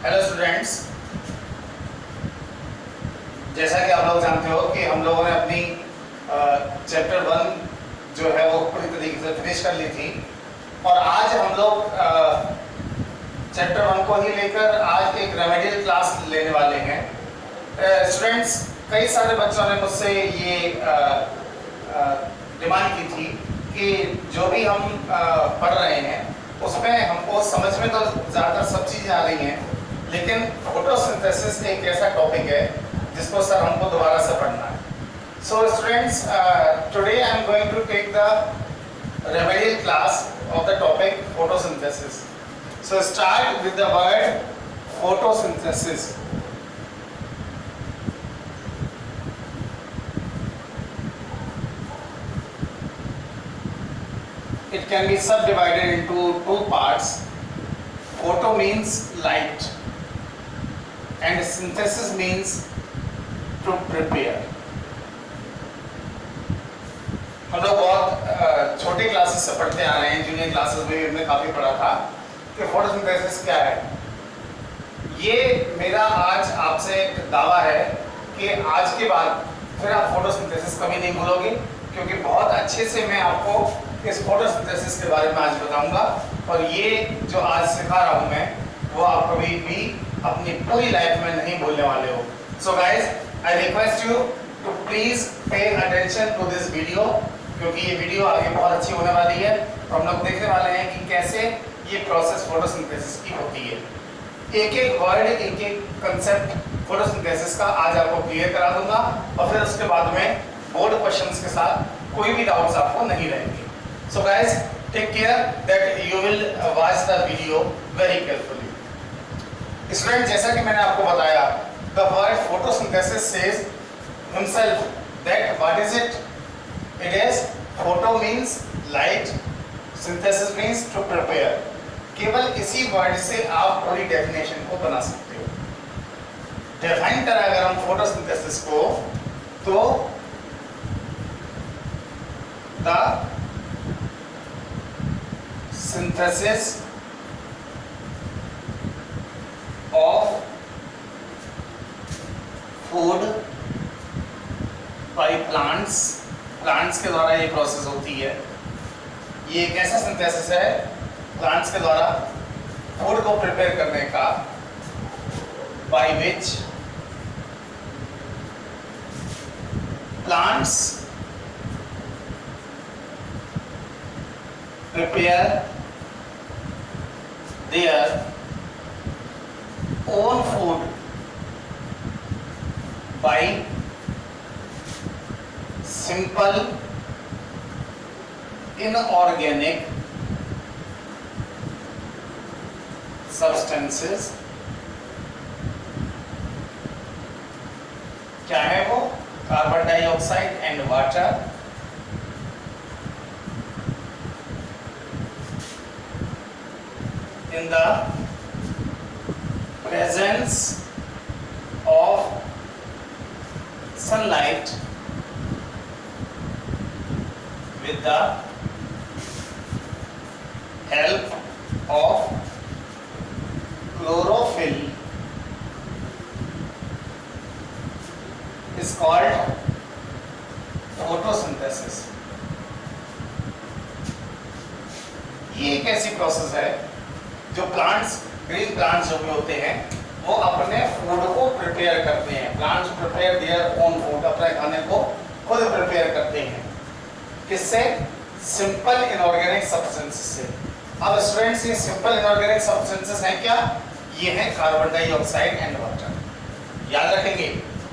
Hello students, जैसा कि आप लोग जानते हो कि हम लोगों ने अपनी चैप्टर 1 जो है वो पूरी तरीके से फिनिश कर ली थी और आज हम लोग चैप्टर 1 को ही लेकर आज एक रेमेडियल क्लास लेने वाले हैं। स्टूडेंट्स, कई सारे बच्चों ने मुझसे ये डिमांड की थी कि जो भी हम पढ़ रहे हैं उसमें हमको समझ में तो ज़्यादातर सब चीज़ें आ रही हैं, लेकिन फोटोसिंथेसिस एक ऐसा टॉपिक है जिसको सर हमको दोबारा से पढ़ना है। So students, today I am going to take the remedial class of the topic photosynthesis. So start with the word photosynthesis. It can be subdivided into two parts. Photo means light and synthesis means to prepare. हम लोग बहुत छोटे classes से पढ़ते आ रहे हैं, junior classes में भी हमने काफ़ी पढ़ा था कि फोटोसिंथेसिस क्या है। ये मेरा आज आपसे दावा है कि आज के बाद फिर आप फोटोसिंथेसिस कभी नहीं भूलोगे, क्योंकि बहुत अच्छे से मैं आपको इस फोटोसिंथेसिस के बारे में आज बताऊंगा और ये जो आज सिखा रहा हूँ मैं वो आप कभी भी अपनी पूरी लाइफ में नहीं भूलने वाले हो। So guys, I request you to please pay attention to this video, क्योंकि ये वीडियो आगे बहुत अच्छी होने वाली है और हम लोग देखने वाले हैं कि कैसे ये प्रोसेस फोटोसिंथेसिस की होती है। एक एक वर्ड, एक एक कंसेप्ट फोटोसिंथेसिस का आज आपको क्लियर करा दूंगा और फिर उसके बाद में बोर्ड क्वेश्चंस के साथ कोई भी डाउट्स आपको नहीं रहेंगे। So guys, take care that you will watch the video very carefully. Students, जैसा कि मैंने आपको बताया, the word photosynthesis says himself that what is it? It is photo means light, synthesis means to prepare. केवल इसी word से आप पूरी डेफिनेशन को बना सकते हो। डिफाइन करा अगर हम फोटोसिंथेसिस को तो the synthesis of food by plants के द्वारा ये प्रोसेस होती है। ये एक ऐसा सिंथेसिस है प्लांट्स के द्वारा फूड को प्रिपेयर करने का, by which plants prepare their own food by simple inorganic substances। क्या है वो? Carbon dioxide and water in the presence of sunlight with the help of chlorophyll is called photosynthesis। ये एक ऐसी प्रोसेस है जो प्लांट्स, ग्रीन प्लांट्स जो भी होते हैं वो अपने फूड को प्रिपेयर करते हैं। Plants prepare their own food, अपने खाने को खुद प्रिपेयर करते हैं। किससे? सिंपल इनऑर्गेनिक सब्सटेंसेस से। अब स्टूडेंट्स, ये सिंपल इनऑर्गेनिक सब्सटेंसेस हैं क्या? ये हैं कार्बन डाइऑक्साइड एंड वाटर। याद रखेंगे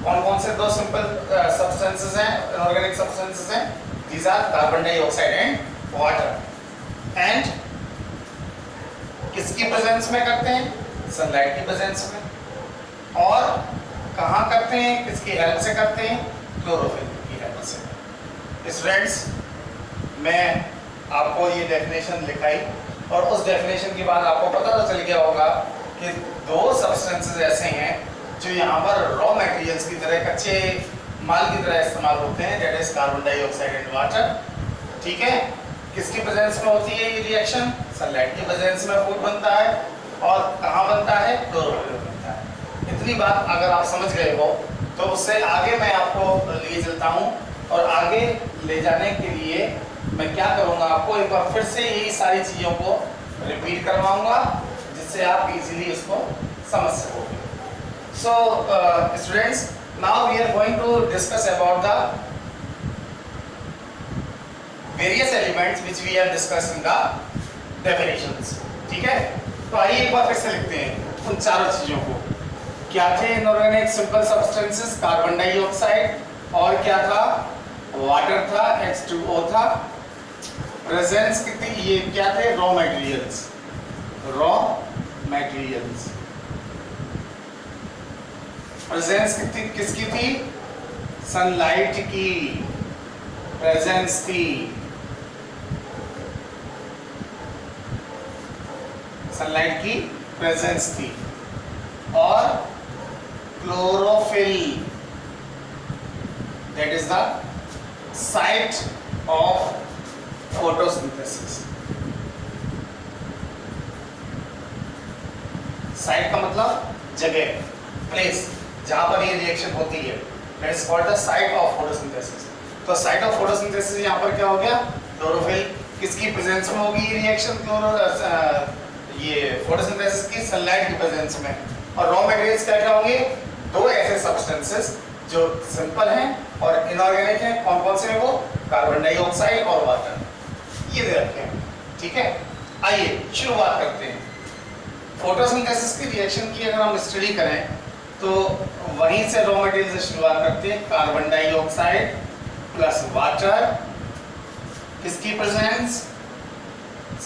कौन कौन से दो सिंपल सब्सटेंसेस हैं, इनऑर्गेनिक सब्सटेंसेस हैं? These are carbon dioxide and water. And किसकी प्रेजेंस में करते हैं? सनलाइट की प्रेजेंस में। और कहाँ करते हैं, किसकी हेल्प से करते हैं? क्लोरोफिल की हेल्प से। स्टूडेंट्स, मैं आपको ये डेफिनेशन लिखाई और उस डेफिनेशन के बाद आपको पता तो चल गया होगा कि दो सब्सटेंसेस ऐसे हैं जो यहाँ पर रॉ मटेरियल्स की तरह, कच्चे माल की तरह इस्तेमाल होते हैं, that is carbon dioxide and water. ठीक है, किसकी प्रेजेंस में होती है ये रिएक्शन? सनलाइट की प्रेजेंस में फूड बनता है। और कहाँ बनता है? क्लोरोफिल इतनी बात अगर आप समझ गए हो तो उससे आगे मैं आपको ले चलता हूँ, और आगे ले जाने के लिए मैं क्या करूँगा, आपको एक बार फिर से यही सारी चीज़ों को रिपीट करवाऊँगा जिससे आप इजीली इसको समझ सकोगे। So students, now we are going to discuss about the various elements which we have discussed in the definitions. ठीक है, तो आइए एक बार फिर से लिखते हैं उन चारों चीज़ों को। क्या थे inorganic simple substances? Carbon dioxide, और क्या था? वाटर था, H2O था। प्रेजेंस कितनी, ये क्या थे? Raw materials, raw materials. Presence कितनी किसकी थी? सनलाइट की प्रेजेंस थी, सनलाइट की प्रेजेंस थी। और chlorophyll, that is the site of photosynthesis. Site का मतलब जगह, प्लेस, जहां पर ये रिएक्शन होती है, that is called the site of photosynthesis. तो साइट ऑफ फोटोसिंथेसिस यहाँ पर क्या हो गया? क्लोरोफिल। किसकी प्रेजेंस में होगी ये रिएक्शन? ये फोटोसिंथेसिस की सनलाइट की प्रेजेंस में। और रॉ मटेरियल्स क्या क्या होंगे? दो ऐसे सब्सटेंसेस जो सिंपल हैं और इनऑर्गेनिक हैं। कौन कौन से हैं वो? कार्बन डाइऑक्साइड और वाटर, ये दे रखे हैं। ठीक है, आइए शुरुआत करते हैं। फोटोसिंथेसिस की रिएक्शन की अगर हम स्टडी करें तो वहीं से रॉ मटेरियल से शुरुआत करते हैं। कार्बन डाइऑक्साइड प्लस वाटर, किसकी प्रेजेंस?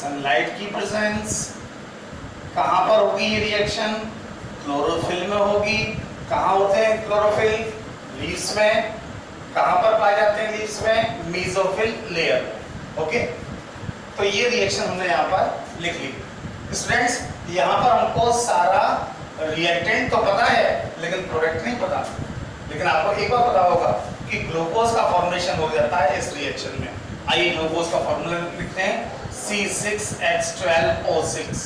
सनलाइट की प्रेजेंस। कहां पर होगी ये रिएक्शन? क्लोरोफिल में होगी। कहां होते हैं क्लोरोफिल? लीव्स में। कहां पर पाए जाते हैं लीव्स में? Mesophyll layer. ओके, तो ये रिएक्शन हमने यहाँ पर लिख ली। स्टूडेंट्स, यहाँ पर हमको सारा रिएक्टेंट तो पता है लेकिन प्रोडक्ट नहीं पता। लेकिन आपको एक बार पता होगा कि ग्लूकोज का फॉर्मेशन हो जाता है इस रिएक्शन में। आइए ग्लूकोज का फॉर्मूला लिखते हैं, C6H12O6,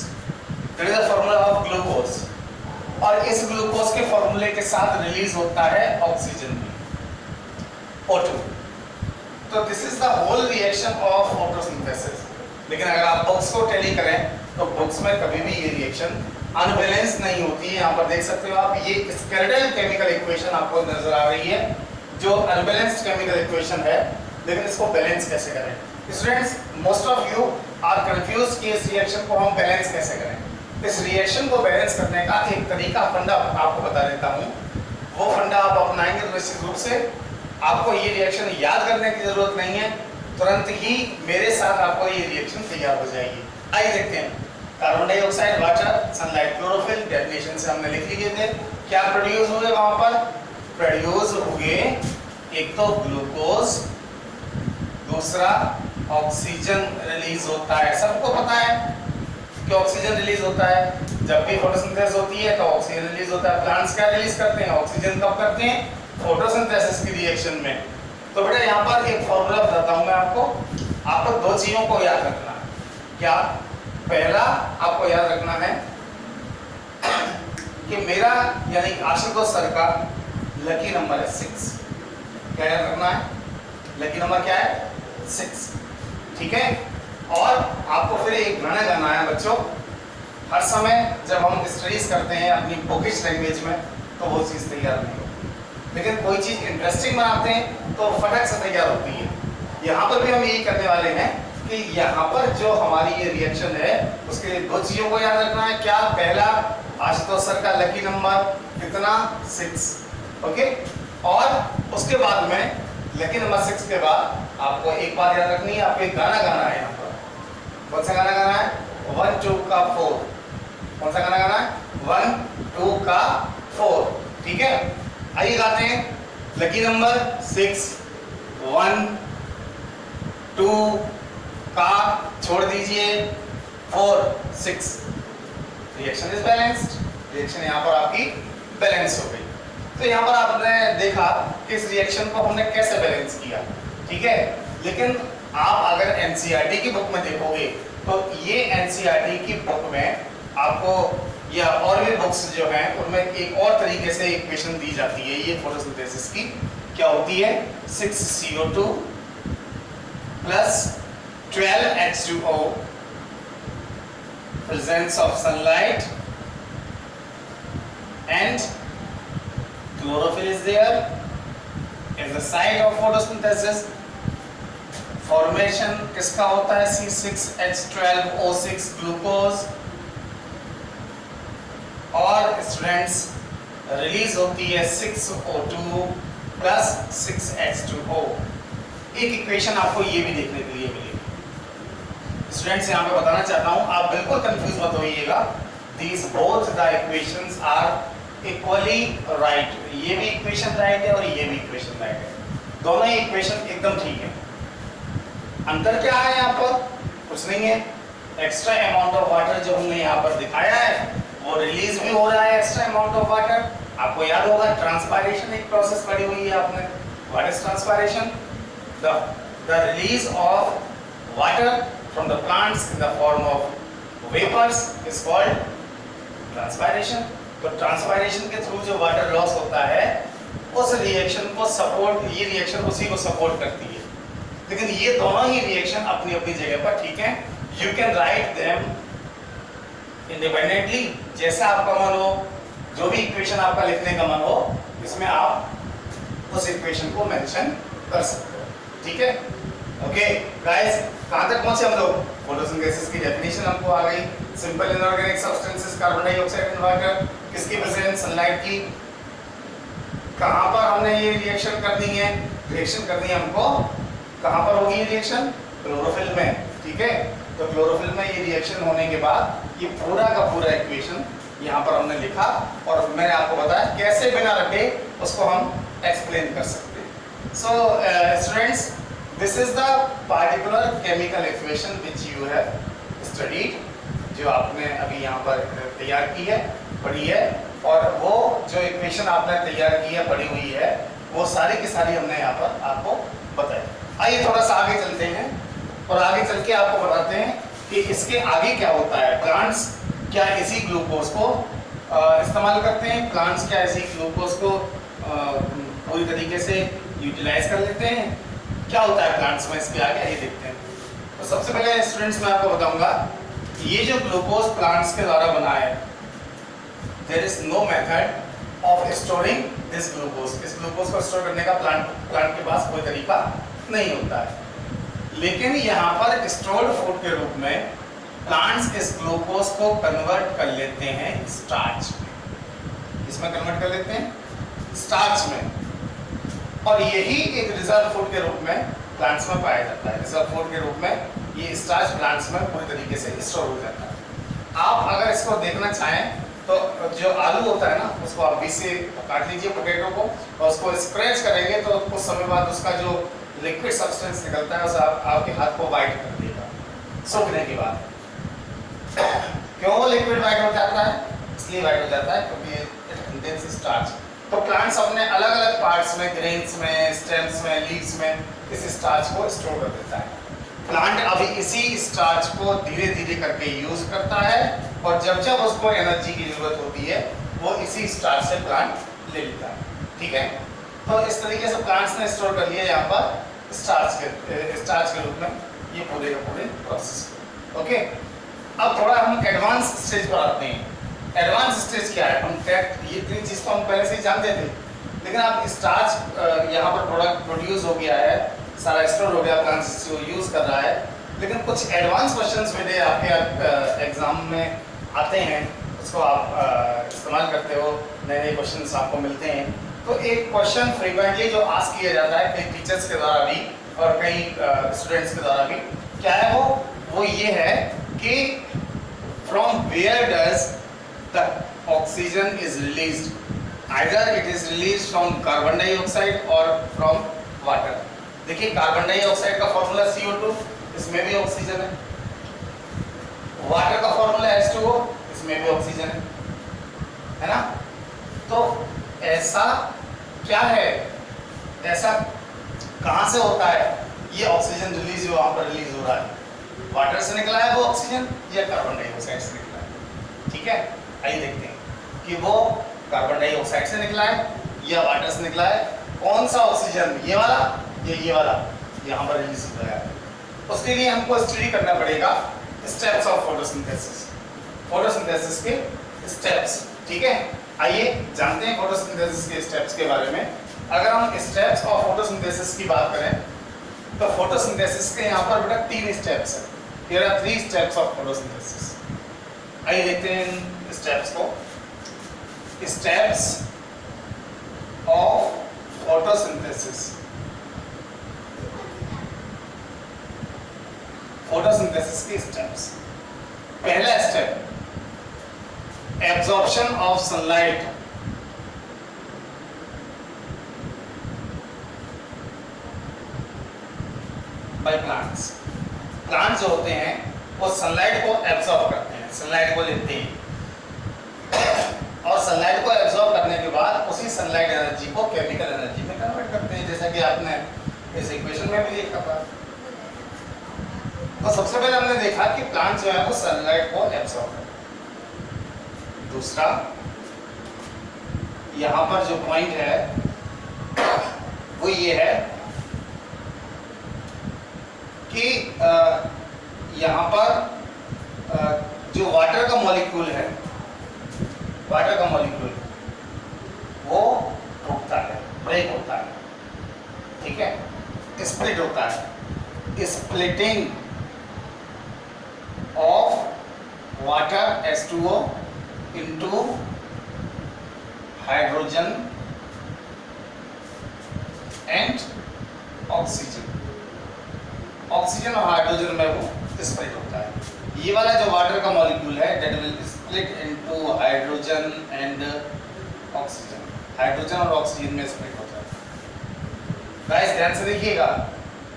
that is the formula of glucose. और इस ग्लूकोज के फॉर्मूले के साथ रिलीज होता है ऑक्सीजन भी, O2। तो this is the whole reaction of photosynthesis. लेकिन अगर आप बुक्स को टैली करें तो बुक्स में कभी भी ये रिएक्शन अनबैलेंस नहीं होती है। यहाँ पर देख सकते हो आप, ये स्केलेटल केमिकल इक्वेशन आपको नजर आ रही है जो अनबैलेंस्ड केमिकल इक्वेशन है। लेकिन इसको बैलेंस कैसे करें? Students, most of you are confuse कि इस रिएक्शन को हम बैलेंस कैसे करें। इस रिएक्शन को बैलेंस करने का एक तरीका, फंडा आपको बता देता हूँ। वो फंडा आप अपनाएंगे तो निश्चित रूप से आपको ये रिएक्शन याद करने की जरूरत नहीं है, तुरंत ही मेरे साथ आपको ये रिएक्शन तैयार हो जाएगी। आइए देखते हैं। Carbon dioxide, water, sunlight, chlorophyll, definition से हमने लिख लिए थे। क्या प्रोड्यूस हुए वहां पर? प्रोड्यूस हुए एक तो ग्लूकोज, दूसरा ऑक्सीजन रिलीज होता है। सबको पता है कि ऑक्सीजन रिलीज होता है जब भी फोटोसिंथेसिस होती है, तो ऑक्सीजन रिलीज होता है। प्लांट्स क्या रिलीज करते हैं? ऑक्सीजन। कब करते हैं? फोटोसिंथेसिस की रिएक्शन में। तो बेटा यहाँ पर एक फॉर्मूला बताता हूँ मैं आपको दो चीजों को याद रखना है। क्या? पहला आपको याद रखना है कि मेरा यानी आशुतोष सर का लकी नंबर है 6। क्या याद रखना है? लकी नंबर क्या है? 6। ठीक है, और आपको फिर एक गाना गाना है बच्चों। हर समय जब हम स्टडीज करते हैं अपनी बुकिश लैंग्वेज में तो वो चीज़ तैयार नहीं होती, लेकिन कोई चीज़ इंटरेस्टिंग बनाते हैं तो फटक से तैयार होती है। यहाँ पर भी हम यही करने वाले हैं कि यहाँ पर जो हमारी ये रिएक्शन है उसके लिए दो चीज़ों को याद रखना है। क्या? पहला, आशुतोष सर का लकी नंबर कितना? 6। ओके, और उसके बाद में लकी नंबर 6 के बाद आपको एक बात याद रखनी है, आपको एक गाना गाना है। यहाँ पर कौन सा गाना गाना है? 1 2 का 4। कौन सा गाना गाना है? 1 2 का 4। ठीक है, आइए गाते हैं। लकी नंबर 6, 1 2 का छोड़ दीजिए 4 6। Reaction is balanced. रिएक्शन यहाँ पर आपकी बैलेंस हो गई। तो यहाँ पर आपने देखा कि इस रिएक्शन को हमने कैसे बैलेंस किया। ठीक है, लेकिन आप अगर एनसीईआरटी की बुक में देखोगे तो ये एनसीईआरटी की बुक में आपको या और भी बुक्स जो हैं उनमें एक और तरीके से इक्वेशन दी जाती है ये फोटोसिंथेसिस की। क्या होती है? 6CO2 plus 12H2O, presence of sunlight and chlorophyll is there, is the site of photosynthesis. Formation किसका होता है? C6H12O6 glucose. और स्टूडेंट्स रिलीज होती है 6O2 प्लस 6H2O। एक इक्वेशन आपको ये भी देखने के लिए मिलेगी। स्टूडेंट्स यहाँ पे बताना चाहता हूँ, आप बिल्कुल कंफ्यूज मत होइएगा। These both the equations are equally right। ये भी इक्वेशन राइट है और ये भी इक्वेशन राइट है। दोनों ही इक्वेशन एकदम ठीक है। अंतर क्या है यहाँ पर? कुछ नहीं है। एक्स्ट्रा अमाउंट ऑफ वाटर जो हमने यहाँ पर दिखाया है वो रिलीज भी हो रहा है एक्स्ट्रा अमाउंट ऑफ वाटर। आपको याद होगा ट्रांसपायरेशन एक प्रोसेस पढ़ी हुई है आपने। What is transpiration? The release of water from the plants in the form of vapours is called transpiration. तो ट्रांसपायरेशन के थ्रू जो वाटर लॉस होता है उस रिएक्शन को सपोर्ट, ये रिएक्शन उसी को सपोर्ट करती है। लेकिन ये दोनों ही रिएक्शन अपनी अपनी जगह पर ठीक है। You can write them independently, जैसा आपका मन हो, जो भी इक्वेशन आपका लिखने का मन हो इसमें आप उस इक्वेशन को मेंशन कर सकते हो। ठीक है, ओके गाइस, कहां तक पहुंचे हम लोग? फोटोसिंथेसिस की डेफिनेशन हमको आ गई। Simple inorganic substances, carbon dioxide and water, किसकी प्रेजेंस? सनलाइट की। कहां पर हमने ये रिएक्शन करनी है? रिएक्शन करनी है हमको कहां पर होगी ये रिएक्शन? क्लोरोफिल में। ठीक है, तो क्लोरोफिल में ये रिएक्शन होने के बाद ये पूरा का पूरा इक्वेशन यहाँ पर हमने लिखा और मैंने आपको बताया कैसे बिना रटे उसको हम एक्सप्लेन कर सकते हैं। So students, this is the particular chemical equation which you have studied, जो आपने अभी यहाँ पर तैयार की है, पढ़ी है। और वो जो इक्वेशन आपने तैयार की है, पढ़ी हुई है, वो सारी की सारी हमने यहाँ पर आपको बताई। आइए थोड़ा सा आगे चलते हैं और आगे चल के आपको बताते हैं कि इसके आगे क्या होता है। प्लांट्स क्या इसी ग्लूकोज को इस्तेमाल करते हैं? प्लांट्स क्या इसी ग्लूकोज को पूरी तरीके से यूटिलाइज कर लेते हैं? क्या होता है प्लांट्स में, इसके आगे ये देखते हैं। तो सबसे पहले स्टूडेंट्स मैं आपको बताऊंगा, ये जो ग्लूकोज प्लांट्स के द्वारा बना है, there is no method of storing this glucose. इस ग्लूकोज को स्टोर करने का प्लांट के पास कोई तरीका नहीं होता है। लेकिन यहाँ पर स्टोर्ड फूड के रूप में प्लांट्स इस ग्लूकोज को कन्वर्ट कर लेते हैं स्टार्च में। इसमें कन्वर्ट कर लेते हैं स्टार्च में, और यही एक रिजर्व फूड के रूप में प्लांट्स में पाया जाता है। रिजर्व फूड के रूप में ये स्टार्च प्लांट्स में पूरी तरीके से स्टोर हो जाता है। आप अगर इसको देखना चाहें तो जो आलू होता है ना, उसको आप बीच से काट लीजिए पोटैटो को, और उसको स्क्रैच करेंगे तो कुछ समय बाद उसका जो लिक्विड सब्सटेंस निकलता है उसे आपके हाथ को वाइट कर देगा सूखने के बाद। क्यों वो लिक्विड वाइट हो जाता है? इसलिए वाइट हो जाता है क्योंकि इट कंटेन्स स्टार्च। तो प्लांट्स अपने अलग अलग पार्ट्स में, ग्रेन्स में, स्टेम्स में, लीव्स में इस स्टार्च को स्टोर कर देता है। प्लांट अभी इसी स्टार्च को धीरे धीरे करके यूज करता है, और जब जब उसको एनर्जी की जरूरत होती है वो इसी स्टार्च से प्लांट ले लेता है। ठीक है, तो इस तरीके से प्लांट्स ने स्टोर कर लिया यहाँ पर स्टार्च के रूप में ये पूरे का पूरे प्रोसेस। ओके, अब थोड़ा हम एडवांस स्टेज पर आते हैं। एडवांस स्टेज क्या है? हम ये तीन चीज़ तो हम पहले से ही जानते थे, लेकिन अब स्टार्च यहाँ पर प्रोडक्ट प्रोड्यूस हो गया है, सारा स्टोर हो गया, प्लांट्स इसको यूज कर रहा है, लेकिन कुछ एडवांस क्वेश्चंस मेरे आपके एग्जाम में आते हैं, उसको आप इस्तेमाल करते हो, नए नए क्वेश्चंस आपको मिलते हैं। तो एक क्वेश्चन फ्रीक्वेंटली जो आस्क किया जाता है कई टीचर्स के द्वारा भी और कई स्टूडेंट्स के द्वारा भी, क्या है वो ये है कि from where does the oxygen is released? Either it is released from carbon dioxide और फ्रॉम वाटर। देखिए, कार्बन डाइऑक्साइड का फॉर्मूला CO2, इसमें भी ऑक्सीजन है। वाटर का फॉर्मूला H2O, इसमें भी ऑक्सीजन है ना? तो ऐसा क्या है, ऐसा कहां से होता है ये ऑक्सीजन रिलीज जो वहां पर रिलीज हो रहा है? वाटर से निकला है वो ऑक्सीजन या कार्बन डाइऑक्साइड से निकला है? ठीक है, आइए देखते हैं कि वो कार्बन डाइऑक्साइड से निकला है या वाटर से निकला है। कौन सा ऑक्सीजन, ये वाला या ये वाला, यहाँ पर रिलीज हो रहा है। उसके लिए हमको स्टडी करना पड़ेगा स्टेप्स ऑफ फोटोसिंथेसिस, फोटोसिंथेसिस के स्टेप्स। ठीक है, आइए जानते हैं फोटोसिंथेसिस के स्टेप्स के बारे में। अगर हम स्टेप्स ऑफ फोटोसिंथेसिस की बात करें तो फोटोसिंथेसिस के यहाँ पर बेटा 3 स्टेप्स है। There are 3 steps of photosynthesis. आइए देखते हैं इन स्टेप्स को। Steps of photosynthesis. फोटोसिंथेसिस के स्टेप्स। पहला step, absorption of sunlight. By plants. Plants जो होते हैं वो सनलाइट को एब्जॉर्ब करते हैं, सनलाइट को लेते हैं और सनलाइट को एब्जॉर्ब करने के बाद उसी सनलाइट एनर्जी को केमिकल एनर्जी में कन्वर्ट करते हैं, जैसा कि आपने इस इक्वेशन में भी देखा था। तो सबसे पहले हमने देखा कि प्लांट जो है वो सनलाइट को एब्जॉर्ब करते हैं। दूसरा, यहाँ पर जो पॉइंट है वो ये है कि यहाँ पर जो वाटर का मॉलिक्यूल है, वाटर का मॉलिक्यूल वो टूटता है, ब्रेक होता है। ठीक है, स्प्लिट होता है। Splitting of water H2O into hydrogen and oxygen. Oxygen और हाइड्रोजन में वो स्प्लिट होता है। ये वाला जो वाटर का मॉलिक्यूल है that will split into hydrogen and oxygen. Hydrogen और ऑक्सीजन में स्प्लिट होता है। गाइस ध्यान से देखिएगा,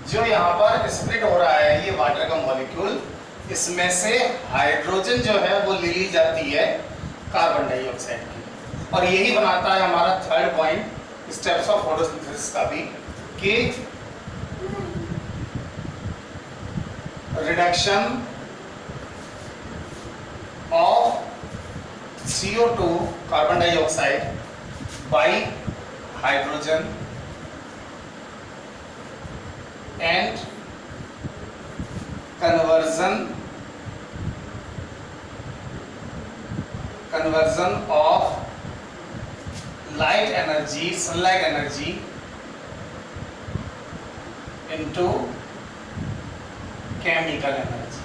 जो यहाँ पर स्प्लिट हो रहा है ये वाटर का मॉलिक्यूल, इसमें से हाइड्रोजन जो है वो ले ली जाती है कार्बन डाइऑक्साइड की, और यही बनाता है हमारा third point steps of photosynthesis का भी, कि reduction of CO2 carbon dioxide by hydrogen and conversion of light energy, sunlight energy into chemical energy.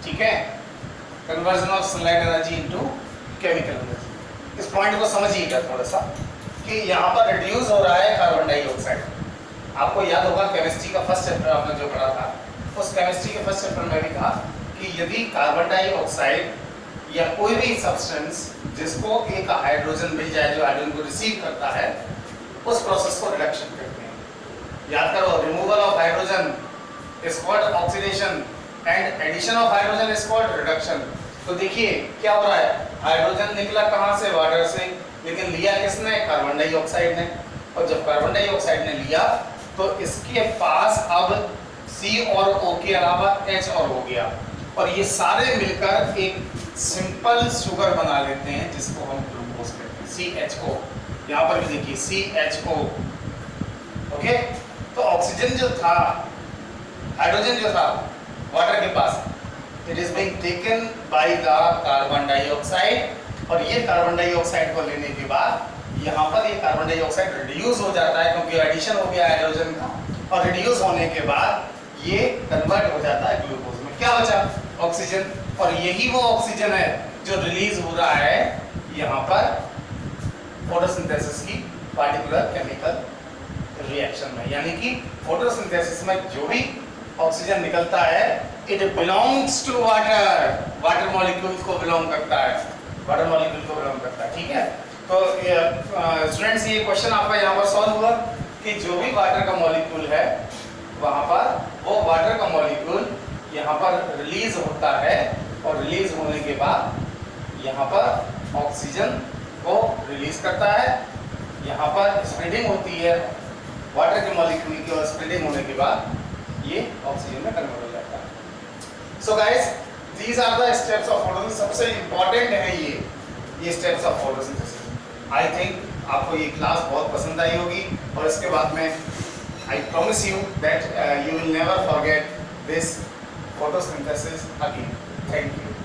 ठीक है, conversion of sunlight energy into chemical energy. इस पॉइंट को समझिएगा थोड़ा सा कि यहाँ पर रिड्यूस हो रहा है कार्बन डाइऑक्साइड। आपको याद होगा केमिस्ट्री का फर्स्ट चैप्टर आपने जो पढ़ा था, उस केमिस्ट्री के फर्स्ट चैप्टर में भी कहा कि यदि कार्बन डाइऑक्साइड या कोई भी सब्सटेंस जिसको एक हाइड्रोजन मिल जाए जो हाइड्रोजन को रिसीव करता है, उस प्रोसेस को रिडक्शन कहते हैं। याद करो, removal of hydrogen is called oxidation and addition of hydrogen is called reduction। तो देखिए क्या हो रहा है, हाइड्रोजन निकला कहाँ से, वाटर से, लेकिन लिया किसने, कार्बन डाइऑक्साइड ने। और जब कार्बन डाइऑक्साइड ने लिया तो इसके पास अब C और O के अलावा H और हो गया, और ये सारे मिलकर एक सिंपल शुगर बना लेते हैं जिसको हम ग्लूकोज कहते हैं, CHO। यहाँ पर भी देखिए CHO। ओके, तो ऑक्सीजन जो था, हाइड्रोजन जो था वाटर के पास, it is being taken by the carbon dioxide, और ये कार्बन डाइऑक्साइड को लेने के बाद यहाँ पर ये कार्बन डाइऑक्साइड रिड्यूस हो जाता है क्योंकि एडिशन हो गया हाइड्रोजन का, और रिड्यूस होने के बाद ये कन्वर्ट हो जाता है ग्लूकोज में। क्या बचा, ऑक्सीजन, और यही वो ऑक्सीजन है जो रिलीज हो रहा है यहाँ पर फोटोसिंथेसिस की पार्टिकुलर केमिकल रिएक्शन में। यानी कि फोटोसिंथेसिस में जो भी ऑक्सीजन निकलता है it belongs to water, water molecule को बिलोंग करता है, वाटर मॉलिक्यूल को बिलोंग करता है। ठीक है, तो स्टूडेंट्स ये क्वेश्चन आपका यहाँ पर सॉल्व हुआ कि जो भी वाटर का मॉलिक्यूल है वहाँ पर वो वाटर का मॉलिक्यूल यहाँ पर रिलीज होता है, और रिलीज होने के बाद यहाँ पर ऑक्सीजन को रिलीज करता है, यहाँ पर स्प्रेडिंग होती है वाटर के मॉलिक्यूल की, और स्प्रेडिंग होने के बाद ये ऑक्सीजन में कन्वर्ट हो जाता है। So guys These are the steps of photosynthesis. सबसे important है ये steps of photosynthesis. I think आपको ये क्लास बहुत पसंद आई होगी और इसके बाद में I promise you that you will never forget this photosynthesis again. Thank you.